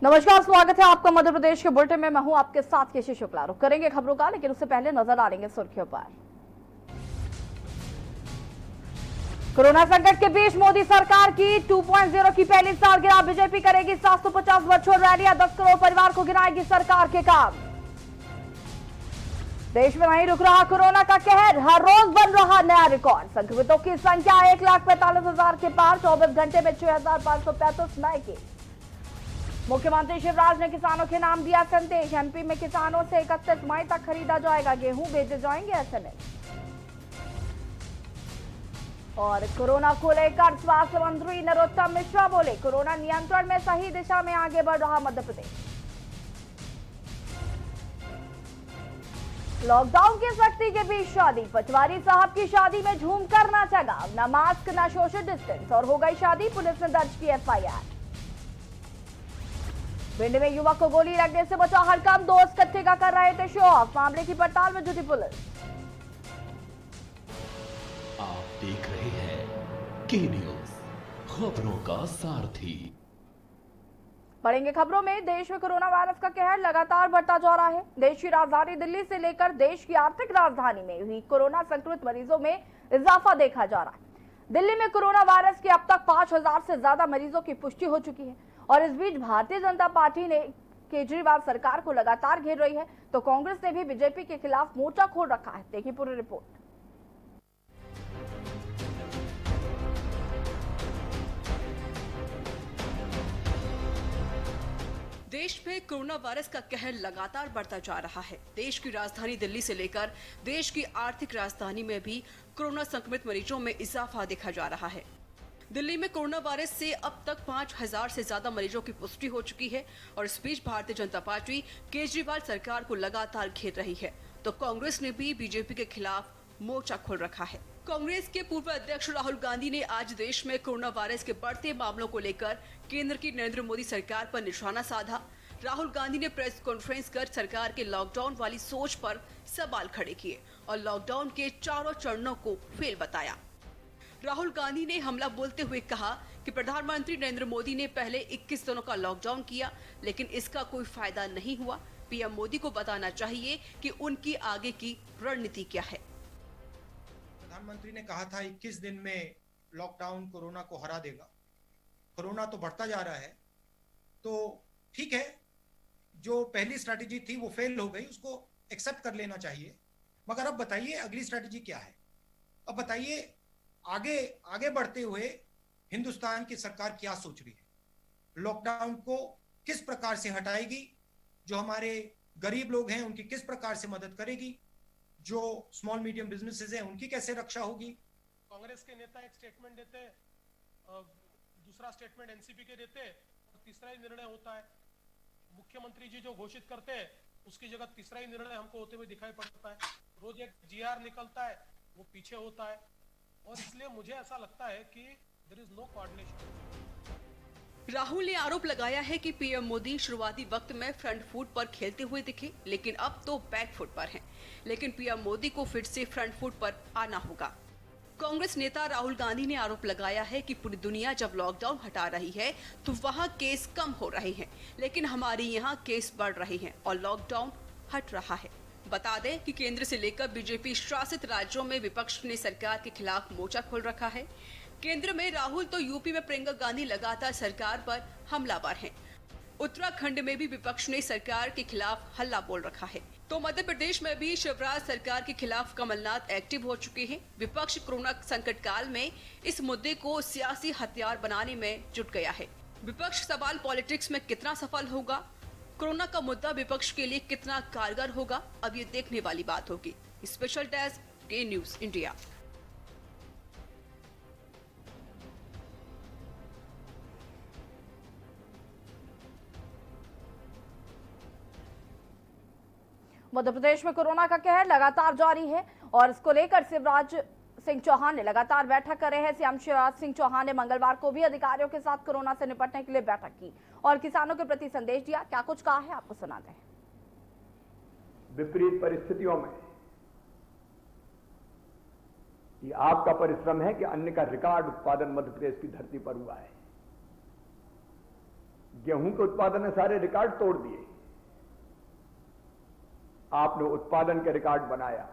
नमस्कार, स्वागत है आपका मध्य प्रदेश के बुलेटिन में। मैं हूं आपके साथ केशी शुक्ला। रुक करेंगे खबरों का, लेकिन उससे पहले नजर डालेंगे सुर्खियों पर। कोरोना संकट के बीच मोदी सरकार की 2.0 की पहली सालगिरह। बीजेपी करेगी 750 वर्चुअल रैलियां, 10 करोड़ परिवार को गिनाएगी सरकार के काम। देश में नहीं रुक रहा कोरोना का कहर, हर रोज बन रहा नया रिकॉर्ड। संक्रमितों की संख्या 1,45,000 के पार, 24 घंटे में 6,535 नए केस। मुख्यमंत्री शिवराज ने किसानों के नाम दिया संदेश। एमपी में किसानों से 31 मई तक खरीदा जाएगा गेहूं, भेजे जाएंगे एसएमएस। और कोरोना को लेकर स्वास्थ्य मंत्री नरोत्तम मिश्रा बोले, कोरोना नियंत्रण में सही दिशा में आगे बढ़ रहा मध्य प्रदेश। लॉकडाउन की सख्ती के बीच शादी, पटवारी साहब की शादी में झूम कर नाचा गा, न मास्क न सोशल डिस्टेंस और हो गई शादी। पुलिस ने दर्ज की एफआईआर। भिंड में युवक को गोली लगने से बचा हड़कंप, दोस्त कट्टे का कर रहे थे शो ऑफ, मामले की पड़ताल में जुटी पुलिस। आप देख रहे हैं के न्यूज, खबरों का सारथी। बढ़ेंगे खबरों में। देश में कोरोना वायरस का कहर लगातार बढ़ता जा रहा है। देश की राजधानी दिल्ली से लेकर देश की आर्थिक राजधानी में हुई कोरोना संक्रमित मरीजों में इजाफा देखा जा रहा है। दिल्ली में कोरोना वायरस के अब तक 5,000 से ज्यादा मरीजों की पुष्टि हो चुकी है। और इस बीच भारतीय जनता पार्टी ने केजरीवाल सरकार को लगातार घेर रही है, तो कांग्रेस ने भी बीजेपी के खिलाफ मोर्चा खोल रखा है। देखिए पूरी रिपोर्ट। देश में कोरोना वायरस का कहर लगातार बढ़ता जा रहा है। देश की राजधानी दिल्ली से लेकर देश की आर्थिक राजधानी में भी कोरोना संक्रमित मरीजों में इजाफा देखा जा रहा है। दिल्ली में कोरोना वायरस से अब तक 5,000 से ज्यादा मरीजों की पुष्टि हो चुकी है। और इस बीच भारतीय जनता पार्टी केजरीवाल सरकार को लगातार घेर रही है, तो कांग्रेस ने भी बीजेपी के खिलाफ मोर्चा खोल रखा है। कांग्रेस के पूर्व अध्यक्ष राहुल गांधी ने आज देश में कोरोना वायरस के बढ़ते मामलों को लेकर केंद्र की नरेंद्र मोदी सरकार पर निशाना साधा। राहुल गांधी ने प्रेस कॉन्फ्रेंस कर सरकार के लॉकडाउन वाली सोच पर सवाल खड़े किए और लॉकडाउन के चारों चरणों को फेल बताया। राहुल गांधी ने हमला बोलते हुए कहा कि प्रधानमंत्री नरेंद्र मोदी ने पहले 21 दिनों का लॉकडाउन किया, लेकिन इसका कोई फायदा नहीं हुआ। पीएम मोदी को बताना चाहिए कि उनकी आगे की रणनीति क्या है। प्रधानमंत्री ने कहा था 21 दिन में लॉकडाउन कोरोना को हरा देगा। कोरोना तो बढ़ता जा रहा है, तो ठीक है, जो पहली स्ट्रैटेजी थी वो फेल हो गई, उसको एक्सेप्ट कर लेना चाहिए। मगर अब बताइए अगली स्ट्रैटेजी क्या है। अब बताइए आगे बढ़ते हुए हिंदुस्तान की सरकार क्या सोच रही है। लॉकडाउन को किस प्रकार से हटाएगी, जो हमारे गरीब लोग हैं उनकी किस प्रकार से मदद करेगी, जो स्मॉल मीडियम बिजनेसेस हैं उनकी कैसे रक्षा होगी। कांग्रेस के नेता एक स्टेटमेंट देते, दूसरा स्टेटमेंट एनसीपी के देते और तीसरा ही निर्णय होता है। मुख्यमंत्री जी जो घोषित करते हैं उसकी जगह तीसरा ही निर्णय हमको होते हुए दिखाई पड़ता है। रोज एक जीआर निकलता है, वो पीछे होता है, और इसलिए मुझे ऐसा लगता है कि there is no coordination. Rahul ने आरोप लगाया है कि पीएम मोदी शुरुआती वक्त में फ्रंट फुट पर खेलते हुए दिखे, लेकिन अब तो बैक फुट पर हैं। लेकिन पीएम मोदी को फिर से फ्रंट फुट पर आना होगा। कांग्रेस नेता राहुल गांधी ने आरोप लगाया है कि पूरी दुनिया जब लॉकडाउन हटा रही है तो वहां केस कम हो रहे हैं, लेकिन हमारे यहाँ केस बढ़ रहे हैं और लॉकडाउन हट रहा है। बता दें कि केंद्र से लेकर बीजेपी शासित राज्यों में विपक्ष ने सरकार के खिलाफ मोर्चा खोल रखा है। केंद्र में राहुल तो यूपी में प्रियंका गांधी लगातार सरकार पर हमलावर हैं। उत्तराखंड में भी विपक्ष ने सरकार के खिलाफ हल्ला बोल रखा है। तो मध्य प्रदेश में भी शिवराज सरकार के खिलाफ कमलनाथ एक्टिव हो चुके हैं। विपक्ष कोरोना संकट काल में इस मुद्दे को सियासी हथियार बनाने में जुट गया है। विपक्ष सवाल पॉलिटिक्स में कितना सफल होगा, कोरोना का मुद्दा विपक्ष के लिए कितना कारगर होगा, अब ये देखने वाली बात होगी। स्पेशल डेस्क के न्यूज इंडिया। मध्य प्रदेश में कोरोना का कहर लगातार जारी है और इसको लेकर शिवराज सिंह चौहान ने लगातार बैठक कर रहे हैं। सीएम शिवराज सिंह चौहान ने मंगलवार को भी अधिकारियों के साथ कोरोना से निपटने के लिए बैठक की और किसानों के प्रति संदेश दिया। क्या कुछ कहा है आपको सुनाते हैं। विपरीत परिस्थितियों में ये आपका परिश्रम है कि अन्न का रिकॉर्ड उत्पादन मध्य प्रदेश की धरती पर हुआ है। गेहूं के उत्पादन ने सारे रिकॉर्ड तोड़ दिए। आपने उत्पादन के रिकॉर्ड बनाया,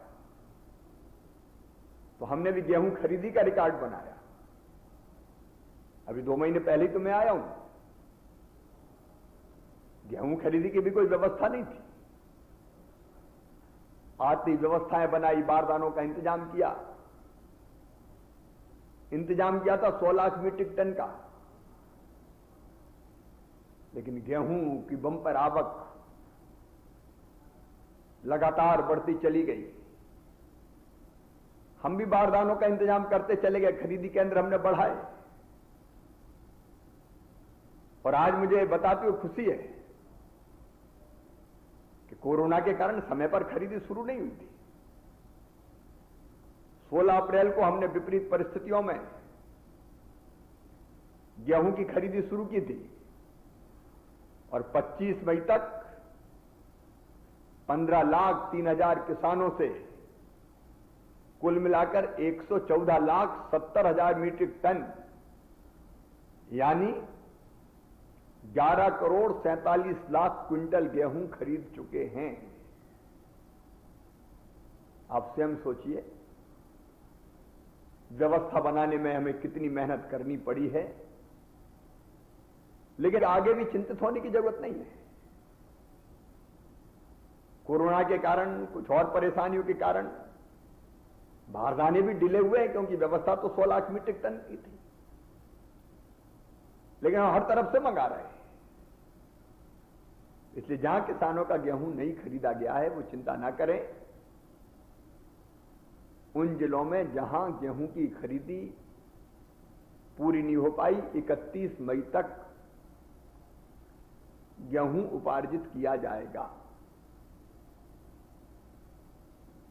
तो हमने भी गेहूं खरीदी का रिकॉर्ड बनाया। अभी 2 महीने पहले ही तो मैं आया हूं। गेहूं खरीदी की भी कोई व्यवस्था नहीं थी। आती व्यवस्थाएं बनाई, बारदानों का इंतजाम किया था 100 लाख मीट्रिक टन का। लेकिन गेहूं की बंपर आवक लगातार बढ़ती चली गई। हम भी बारदानों का इंतजाम करते चले गए, खरीदी केंद्र हमने बढ़ाए। और आज मुझे बताते हुए खुशी है कि कोरोना के कारण समय पर खरीदी शुरू नहीं हुई थी। 16 अप्रैल को हमने विपरीत परिस्थितियों में गेहूं की खरीदी शुरू की थी और 25 मई तक 15,03,000 किसानों से कुल मिलाकर 114,70,000 मीट्रिक टन यानी 11 करोड़ 47 लाख क्विंटल गेहूं खरीद चुके हैं। आप स्वयं सोचिए व्यवस्था बनाने में हमें कितनी मेहनत करनी पड़ी है। लेकिन आगे भी चिंतित होने की जरूरत नहीं है। कोरोना के कारण, कुछ और परेशानियों के कारण बारदाने भी डिले हुए हैं, क्योंकि व्यवस्था तो 100 लाख मीट्रिक टन की थी, लेकिन हम हर तरफ से मंगा रहे हैं। इसलिए जहां किसानों का गेहूं नहीं खरीदा गया है वो चिंता ना करें। उन जिलों में जहां गेहूं की खरीदी पूरी नहीं हो पाई, 31 मई तक गेहूं उपार्जित किया जाएगा।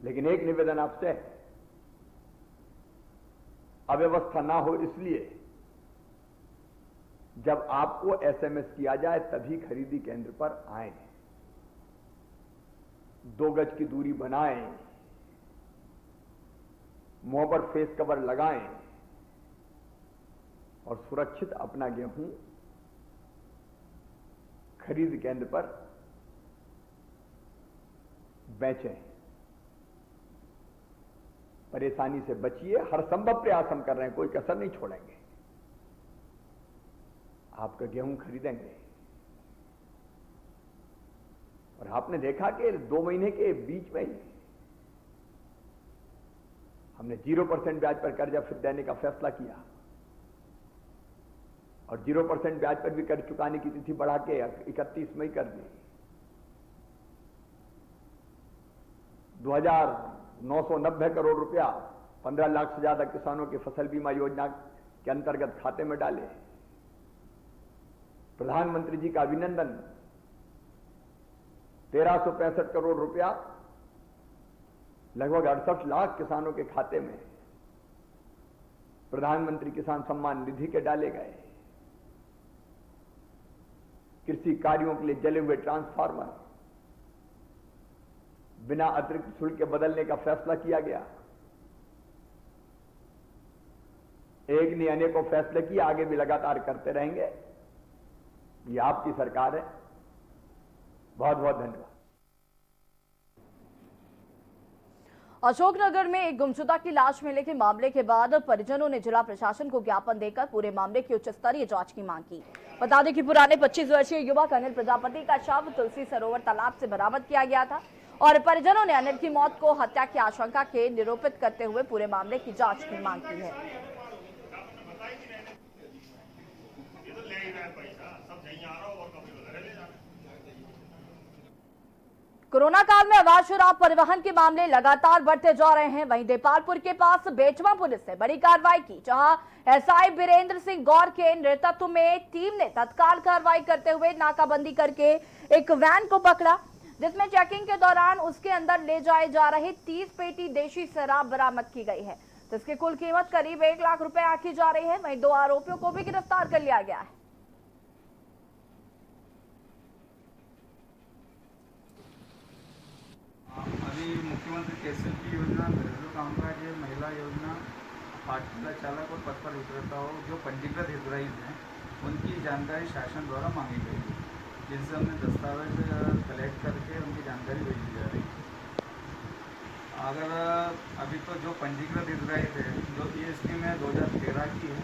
लेकिन एक निवेदन आपसे है, अव्यवस्था ना हो इसलिए जब आपको एसएमएस किया जाए तभी खरीदी केंद्र पर आएं, 2 गज की दूरी बनाएं, मुंह पर फेस कवर लगाएं और सुरक्षित अपना गेहूं खरीद केंद्र पर बेचें। परेशानी से बचिए, हर संभव प्रयास हम कर रहे हैं, कोई कसर नहीं छोड़ेंगे। आपका गेहूं खरीदेंगे। और आपने देखा कि 2 महीने के बीच में ही हमने 0% ब्याज पर कर्जा फिर देने का फैसला किया और 0% ब्याज पर भी कर्ज चुकाने की तिथि बढ़ा के 31 मई कर दी। 2,990 करोड़ रुपया 15 लाख से ज्यादा किसानों की फसल बीमा योजना के अंतर्गत खाते में डाले। प्रधानमंत्री जी का अभिनंदन, 1365 करोड़ रुपया लगभग 68 लाख किसानों के खाते में प्रधानमंत्री किसान सम्मान निधि के डाले गए। कृषि कार्यों के लिए जले हुए ट्रांसफार्मर बिना अतिरिक्त शुल्क के बदलने का फैसला किया गया। एक ने अनेकों फैसले किए, आगे भी लगातार करते रहेंगे। ये आपकी सरकार है। बहुत बहुत धन्यवाद। अशोकनगर में एक गुमशुदा की लाश मिलने के मामले के बाद परिजनों ने जिला प्रशासन को ज्ञापन देकर पूरे मामले की उच्च स्तरीय जांच की मांग की। बता दें कि पुराने 25 वर्षीय युवक अनिल प्रजापति का शव तुलसी सरोवर तालाब से बरामद किया गया था और परिजनों ने अनिल की मौत को हत्या की आशंका के निरूपित करते हुए पूरे मामले की जांच की मांग की है। कोरोना काल में अवैध शराब परिवहन के मामले लगातार बढ़ते जा रहे हैं। वहीं देपालपुर के पास बेटवा पुलिस ने बड़ी कार्रवाई की, जहां एसआई बीरेंद्र सिंह गौर के नेतृत्व में टीम ने तत्काल कार्रवाई करते हुए नाकाबंदी करके एक वैन को पकड़ा, जिसमें चेकिंग के दौरान उसके अंदर ले जाए जा रही 30 पेटी देशी शराब बरामद की गई है, जिसकी कुल कीमत करीब 1 लाख रुपए आंकी जा रही है। वहीं 2 आरोपियों को भी गिरफ्तार कर लिया गया है। अभी मुख्यमंत्री केसीएल योजना, घरेलू कामकाज, महिला योजना, पाठशाला चालक और पथ पर विक्रेता हो जो पंजीकृत हितग्राही हैं उनकी जानकारी शासन द्वारा मांगी गई है, जिनसे हमने दस्तावेज कलेक्ट करके उनकी जानकारी भेजी जा रही है। अगर अभी तो जो पंजीकृत हितग्राही थे, जो ये स्कीम है 2013 की है,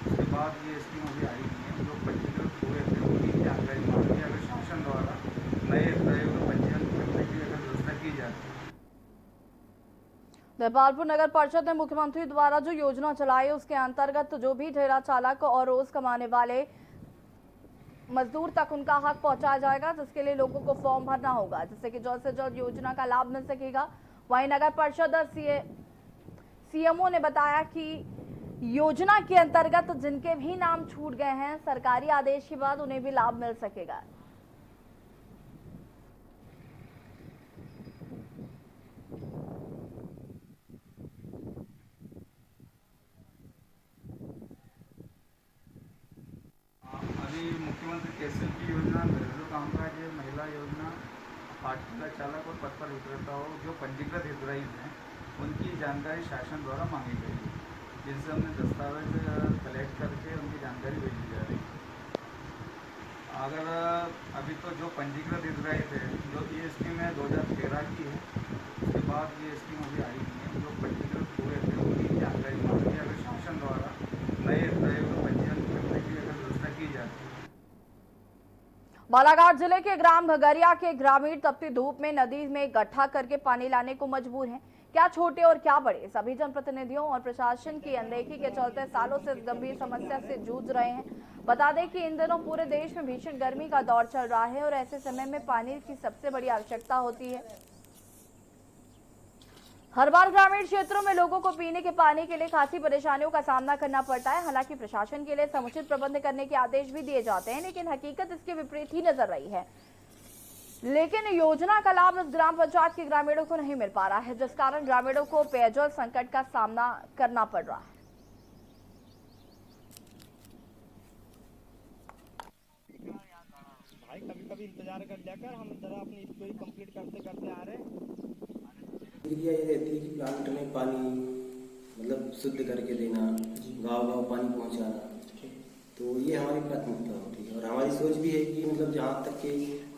उसके बाद ये स्कीम अभी आई नहीं है। जो पंजीकृत हुए थे उनकी जानकारी मांगी, अगर शासन द्वारा नए हितग्राहियों का पंजीकरण करने की अगर व्यवस्था की जाती है। देपालपुर नगर परिषद ने मुख्यमंत्री द्वारा जो योजना चलाई उसके अंतर्गत जो भी ठेला चालक और रोज कमाने वाले मजदूर तक उनका हक पहुंचाया जाएगा, जिसके लिए लोगों को फॉर्म भरना होगा, जिससे कि जल्द से जल्द योजना का लाभ मिल सकेगा। वहीं नगर परिषद और सीएमओ ने बताया कि योजना के अंतर्गत जिनके भी नाम छूट गए हैं, सरकारी आदेश के बाद उन्हें भी लाभ मिल सकेगा। अभी मुख्यमंत्री केसीएल योजना, घरेलू कामकाज महिला योजना, पाठशाला चालक और पथ पर विक्रेताओं जो पंजीकृत हितग्राही हैं उनकी जानकारी शासन द्वारा मांगी गई है, जिनसे हमने दस्तावेज कलेक्ट करके उनकी जानकारी भेजी जा रही है। अगर अभी तो जो पंजीकृत हितग्राही थे, जो ये स्कीम है 2013 की है, उसके बाद ये स्कीम अभी आई नहीं है। जो पंजीकृत हुए थे उनकी जानकारी मांगी, अगर शासन द्वारा नए हितग्राहियों का पंजीकरण करने की अगर व्यवस्था की जाती है। बालाघाट जिले के ग्राम घगरिया के ग्रामीण तपती धूप में नदी में गड्ढा करके पानी लाने को मजबूर हैं। क्या छोटे और क्या बड़े, सभी जनप्रतिनिधियों और प्रशासन की अनदेखी के चलते सालों से इस गंभीर समस्या से जूझ रहे हैं। बता दें कि इन दिनों पूरे देश में भीषण गर्मी का दौर चल रहा है और ऐसे समय में पानी की सबसे बड़ी आवश्यकता होती है। हर बार ग्रामीण क्षेत्रों में लोगों को पीने के पानी के लिए खासी परेशानियों का सामना करना पड़ता है। हालांकि प्रशासन के लिए समुचित प्रबंध करने के आदेश भी दिए जाते हैं, लेकिन हकीकत इसके विपरीत ही नजर रही है। लेकिन योजना का लाभ इस ग्राम पंचायत के ग्रामीणों को नहीं मिल पा रहा है, जिस कारण ग्रामीणों को पेयजल संकट का सामना करना पड़ रहा है। भाई कभी कभी इंतजार कर लिया कर, हम जरा अपनी स्टोरी कंप्लीट करते करते आ रहे हैं। प्रक्रिया ये रहती है कि प्लांट में पानी मतलब शुद्ध करके देना, गाँव पानी पहुंचाना, तो ये हमारी प्राथमिकता होती है। और हमारी सोच भी है कि मतलब जहाँ तक के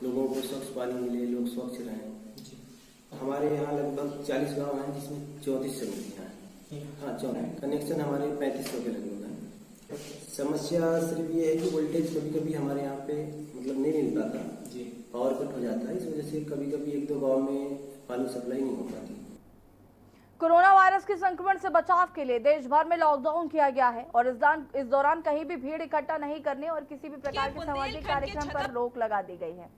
लोगों को स्वच्छ पानी मिले, लोग स्वच्छ रहें। हमारे यहाँ लगभग 40 गाँव हैं, जिसमें 34 समितियाँ हैं। हाँ, 34 कनेक्शन हमारे 3500 के लगभग हैं। समस्या सिर्फ ये है कि वोल्टेज कभी कभी हमारे यहाँ पे मतलब नहीं मिल पाता, पावर कट हो जाता है। इस वजह से कभी कभी 1-2 गाँव में पानी सप्लाई नहीं हो पाती। कोरोना वायरस के संक्रमण से बचाव के लिए देश भर में लॉकडाउन किया गया है और इस दौरान कहीं भी भीड़ इकट्ठा नहीं करने और किसी भी प्रकार के सामाजिक कार्यक्रम पर रोक लगा दी गई है।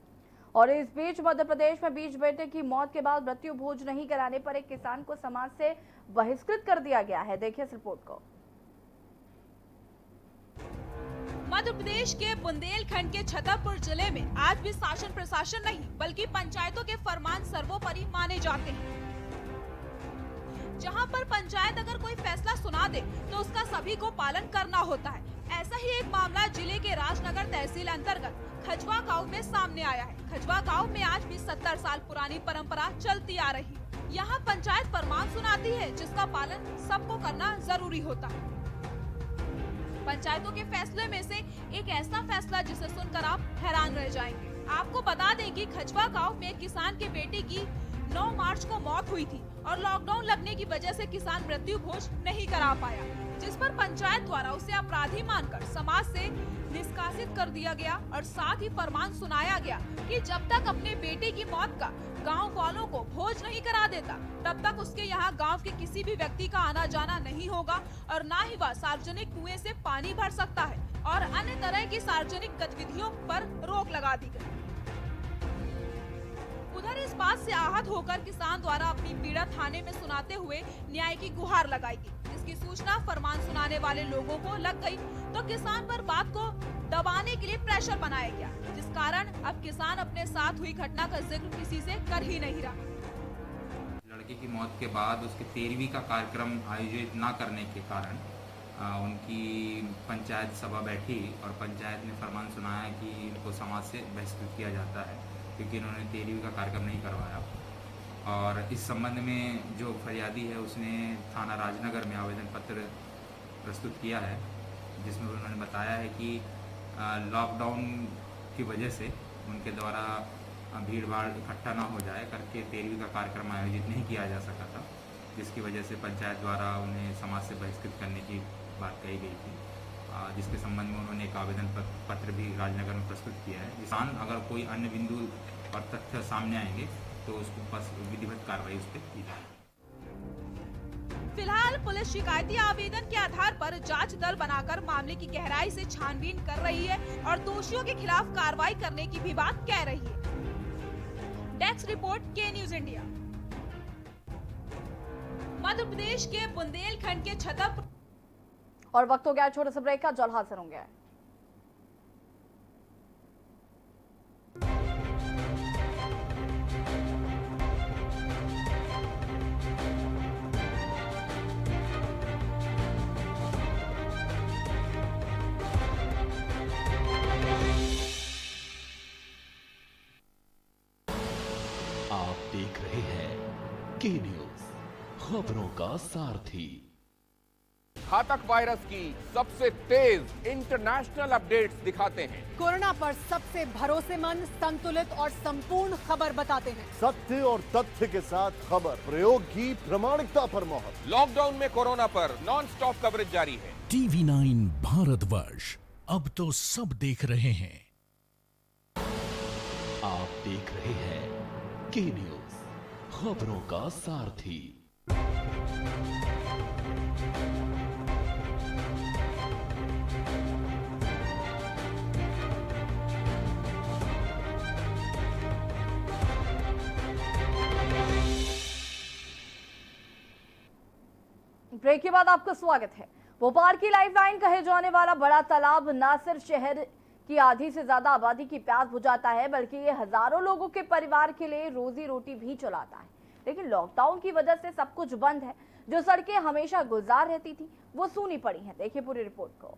और इस बीच मध्य प्रदेश में बीच बेटे की मौत के बाद मृत्यु भोज नहीं कराने पर एक किसान को समाज से बहिष्कृत कर दिया गया है। देखिए इस रिपोर्ट को। मध्य प्रदेश के बुंदेलखंड के छतरपुर जिले में आज भी शासन प्रशासन नहीं बल्कि पंचायतों के फरमान सर्वोपरि माने जाते हैं। जहां पर पंचायत अगर कोई फैसला सुना दे तो उसका सभी को पालन करना होता है। ऐसा ही एक मामला जिले के राजनगर तहसील अंतर्गत खजवा गांव में सामने आया है। खजवा गांव में आज भी 70 साल पुरानी परंपरा चलती आ रही है। यहाँ पंचायत फरमान सुनाती है, जिसका पालन सबको करना जरूरी होता है। पंचायतों के फैसले में से एक ऐसा फैसला जिसे सुनकर आप हैरान रह जाएंगे। आपको बता दें कि खजवा गांव में किसान के बेटे की 9 मार्च को मौत हुई थी और लॉकडाउन लगने की वजह से किसान मृत्यु भोज नहीं करा पाया, जिस पर पंचायत द्वारा उसे अपराधी मानकर समाज से निष्कासित कर दिया गया और साथ ही फरमान सुनाया गया कि जब तक अपने बेटे की मौत का गांव वालों को भोज नहीं करा देता तब तक उसके यहाँ गांव के किसी भी व्यक्ति का आना जाना नहीं होगा और न ही वह सार्वजनिक कुएं से पानी भर सकता है और अन्य तरह की सार्वजनिक गतिविधियों पर रोक लगा दी गई। उधर इस बात से आहत होकर किसान द्वारा अपनी पीड़ा थाने में सुनाते हुए न्याय की गुहार लगाई गई, जिसकी सूचना फरमान सुनाने वाले लोगों को लग गई तो किसान पर बात को दबाने के लिए प्रेशर बनाया गया, जिस कारण अब किसान अपने साथ हुई घटना का जिक्र किसी से कर ही नहीं रहा। लड़के की मौत के बाद उसके 13वीं का कार्यक्रम आयोजित न करने के कारण उनकी पंचायत सभा बैठी और पंचायत ने फरमान सुनाया कि इनको समाज से बहिष्कृत किया जाता है क्योंकि इन्होंने 13वीं का कार्यक्रम नहीं करवाया। और इस संबंध में जो फरियादी है उसने थाना राजनगर में आवेदन पत्र प्रस्तुत किया है, जिसमें उन्होंने बताया है कि लॉकडाउन की वजह से उनके द्वारा भीड़ भाड़ इकट्ठा ना हो जाए करके 13वीं का कार्यक्रम आयोजित नहीं किया जा सका था, जिसकी वजह से पंचायत द्वारा उन्हें समाज से बहिष्कृत करने की बात कही गई थी, जिसके संबंध में उन्होंने एक आवेदन पत्र भी राजनगर में प्रस्तुत किया है। किसान अगर कोई अन्य बिंदु और तथ्य सामने आएंगे तो उसको बस विधिवत कार्रवाई उस पर की जाएगी। फिलहाल पुलिस शिकायती आवेदन के आधार पर जांच दल बनाकर मामले की गहराई से छानबीन कर रही है और दोषियों के खिलाफ कार्रवाई करने की भी बात कह रही है। डेस्क रिपोर्ट के न्यूज इंडिया। मध्य प्रदेश के बुंदेलखंड के छतरपुर। और वक्त हो गया छोटे से ब्रेक का, जल्द हाजिर होंगे। आप देख रहे हैं के न्यूज, खबरों का सारथी। घातक वायरस की सबसे तेज इंटरनेशनल अपडेट्स दिखाते हैं। कोरोना पर सबसे भरोसेमंद, संतुलित और संपूर्ण खबर बताते हैं। सत्य और तथ्य के साथ खबर, प्रयोग की प्रामाणिकता पर मोहर। लॉकडाउन में कोरोना पर नॉन स्टॉप कवरेज जारी है। TV9 भारतवर्ष, अब तो सब देख रहे हैं। आप देख रहे हैं के न्यूज, खबरों का सारथी। ब्रेक के बाद आपका स्वागत है। भोपाल की लाइफलाइन कहे जाने वाला बड़ा तालाब न सिर्फ शहर की आधी से ज्यादा आबादी की प्यास बुझाता है, बल्कि ये हजारों लोगों के परिवार के लिए रोजी रोटी भी चलाता है। लेकिन लॉकडाउन की वजह से सब कुछ बंद है। जो सड़कें हमेशा गुलजार रहती थी वो सूनी पड़ी हैं। देखिए पूरी रिपोर्ट को।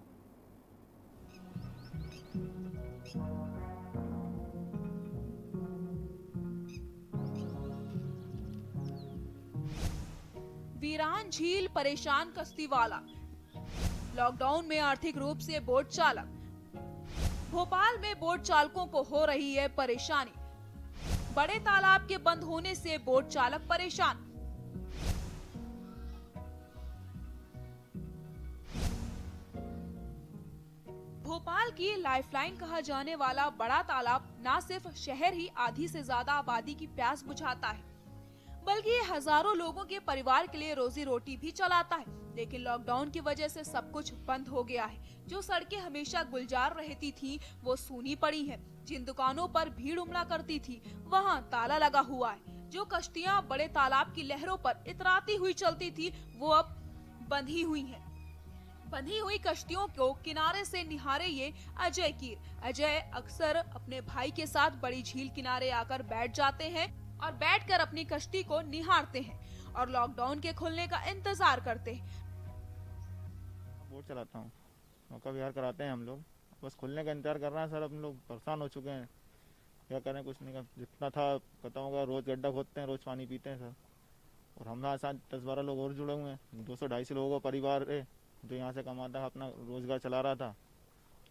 वीरान झील, परेशान कश्ती वाला, लॉकडाउन में आर्थिक रूप से बोट चालक। भोपाल में बोट चालकों को हो रही है परेशानी। बड़े तालाब के बंद होने से बोट चालक परेशान। भोपाल की लाइफलाइन कहा जाने वाला बड़ा तालाब न सिर्फ शहर ही आधी से ज्यादा आबादी की प्यास बुझाता है, बल्कि ये हजारों लोगों के परिवार के लिए रोजी रोटी भी चलाता है। लेकिन लॉकडाउन की वजह से सब कुछ बंद हो गया है। जो सड़कें हमेशा गुलजार रहती थी वो सूनी पड़ी हैं। जिन दुकानों पर भीड़ उमड़ा करती थी वहां ताला लगा हुआ है। जो कश्तियां बड़े तालाब की लहरों पर इतराती हुई चलती थी वो अब बंधी हुई हैं। बंधी हुई कश्तियों को किनारे से निहारे ये अजय कीर। अजय अक्सर अपने भाई के साथ बड़ी झील किनारे आकर बैठ जाते हैं और बैठकर अपनी कश्ती को निहारते हैं और लॉकडाउन के खुलने का इंतजार करते हैं। बोट चलाता हूँ, मौका विहार कराते हैं हम लोग। बस खुलने का इंतजार कर रहे हैं सर। हम लोग परेशान हो चुके हैं, क्या करें, कुछ नहीं। जितना था पता होगा, रोज गड्ढा खोदते हैं, रोज पानी पीते हैं सर। और हमारे साथ 10-12 लोग और जुड़े हुए हैं। 200-250 लोगों का परिवार है जो यहाँ से कमाता है, अपना रोजगार चला रहा था।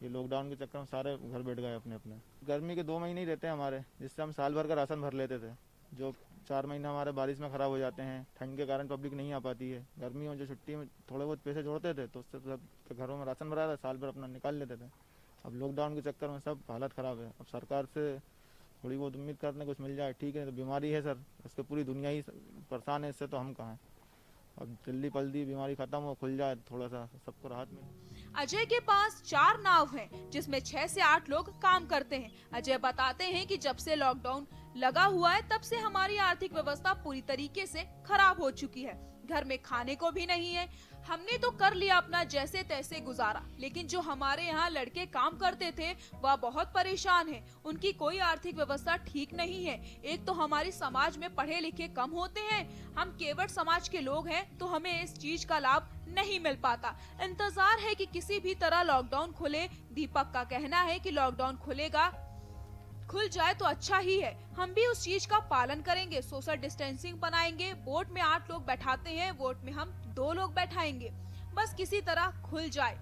ये लॉकडाउन के चक्कर में सारे घर बैठ गए अपने अपने। गर्मी के 2 महीने ही रहते हैं हमारे, जिससे हम साल भर का राशन भर लेते थे। जो 4 महीने हमारे बारिश में ख़राब हो जाते हैं। ठंड के कारण पब्लिक नहीं आ पाती है। गर्मी में जो छुट्टी में थोड़े बहुत पैसे जोड़ते थे तो उससे सब घरों में राशन भरा था, साल भर अपना निकाल लेते थे। अब लॉकडाउन के चक्कर में सब हालत ख़राब है। अब सरकार से थोड़ी बहुत उम्मीद करते हैं कुछ मिल जाए, ठीक है। तो बीमारी है सर, इससे पूरी दुनिया ही परेशान है, इससे तो हम कहाँ। अब जल्दी पल्दी बीमारी खत्म हो, खुल जाए, थोड़ा सा सबको राहत मिले। अजय के पास 4 नाव हैं, जिसमें 6 से 8 लोग काम करते हैं। अजय बताते हैं कि जब से लॉकडाउन लगा हुआ है तब से हमारी आर्थिक व्यवस्था पूरी तरीके से खराब हो चुकी है। घर में खाने को भी नहीं है। हमने तो कर लिया अपना जैसे तैसे गुजारा, लेकिन जो हमारे यहाँ लड़के काम करते थे वह बहुत परेशान हैं। उनकी कोई आर्थिक व्यवस्था ठीक नहीं है। एक तो हमारी समाज में पढ़े लिखे कम होते हैं, हम केवट समाज के लोग हैं, तो हमें इस चीज का लाभ नहीं मिल पाता। इंतजार है कि किसी भी तरह लॉकडाउन खुले। दीपक का कहना है कि लॉकडाउन खुल जाए तो अच्छा ही है। हम भी उस चीज का पालन करेंगे, सोशल डिस्टेंसिंग बनाएंगे। बोट में 8 लोग बैठाते हैं, बोट में हम 2 लोग बैठाएंगे। बस किसी तरह खुल जाए।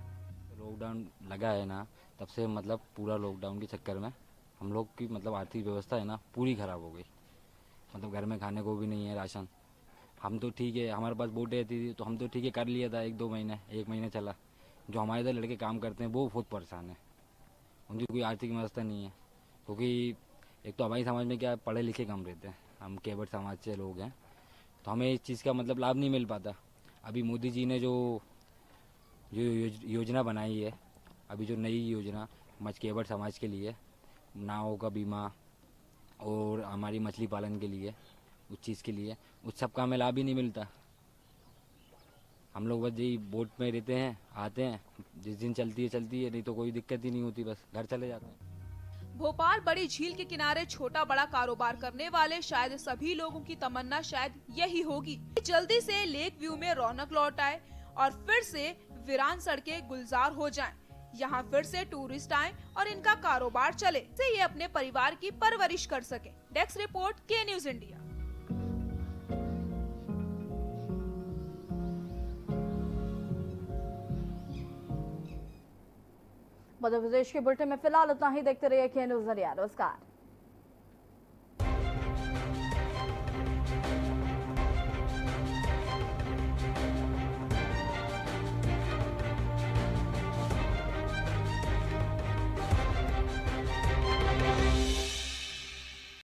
लॉकडाउन लगा है ना, तब से मतलब पूरा लॉकडाउन के चक्कर में हम लोग की मतलब आर्थिक व्यवस्था है ना पूरी ख़राब हो गई। मतलब घर में खाने को भी नहीं है राशन। हम तो ठीक है, हमारे पास बोट रहती थी तो हम तो ठीक है कर लिया था 1-2 महीने, 1 महीने चला। जो हमारे इधर लड़के काम करते हैं वो बहुत परेशान है, उनकी कोई आर्थिक व्यवस्था नहीं है। क्योंकि एक तो हमारे समाज में क्या पढ़े लिखे कम रहते हैं, हम केवट समाज से लोग हैं, तो हमें इस चीज़ का मतलब लाभ नहीं मिल पाता। अभी मोदी जी ने जो योजना बनाई है, अभी जो नई योजना केवट समाज के लिए, नाव का बीमा और हमारी मछली पालन के लिए, उस चीज़ के लिए, उस सब का हमें लाभ ही नहीं मिलता। हम लोग बस यही बोट में रहते हैं, आते हैं, जिस दिन चलती है, नहीं तो कोई दिक्कत ही नहीं होती, बस घर चले जाते हैं। भोपाल बड़ी झील के किनारे छोटा बड़ा कारोबार करने वाले शायद सभी लोगों की तमन्ना शायद यही होगी कि जल्दी से लेक व्यू में रौनक लौट आए और फिर से वीरान सड़कें गुलजार हो जाएं। यहाँ फिर से टूरिस्ट आएं और इनका कारोबार चले, से ये अपने परिवार की परवरिश कर सके। डेस्क रिपोर्ट, के न्यूज इंडिया। मध्य प्रदेश के बुलेटिन में फिलहाल उतना ही। देखते रहिए के न्यूज इंडिया। नमस्कार।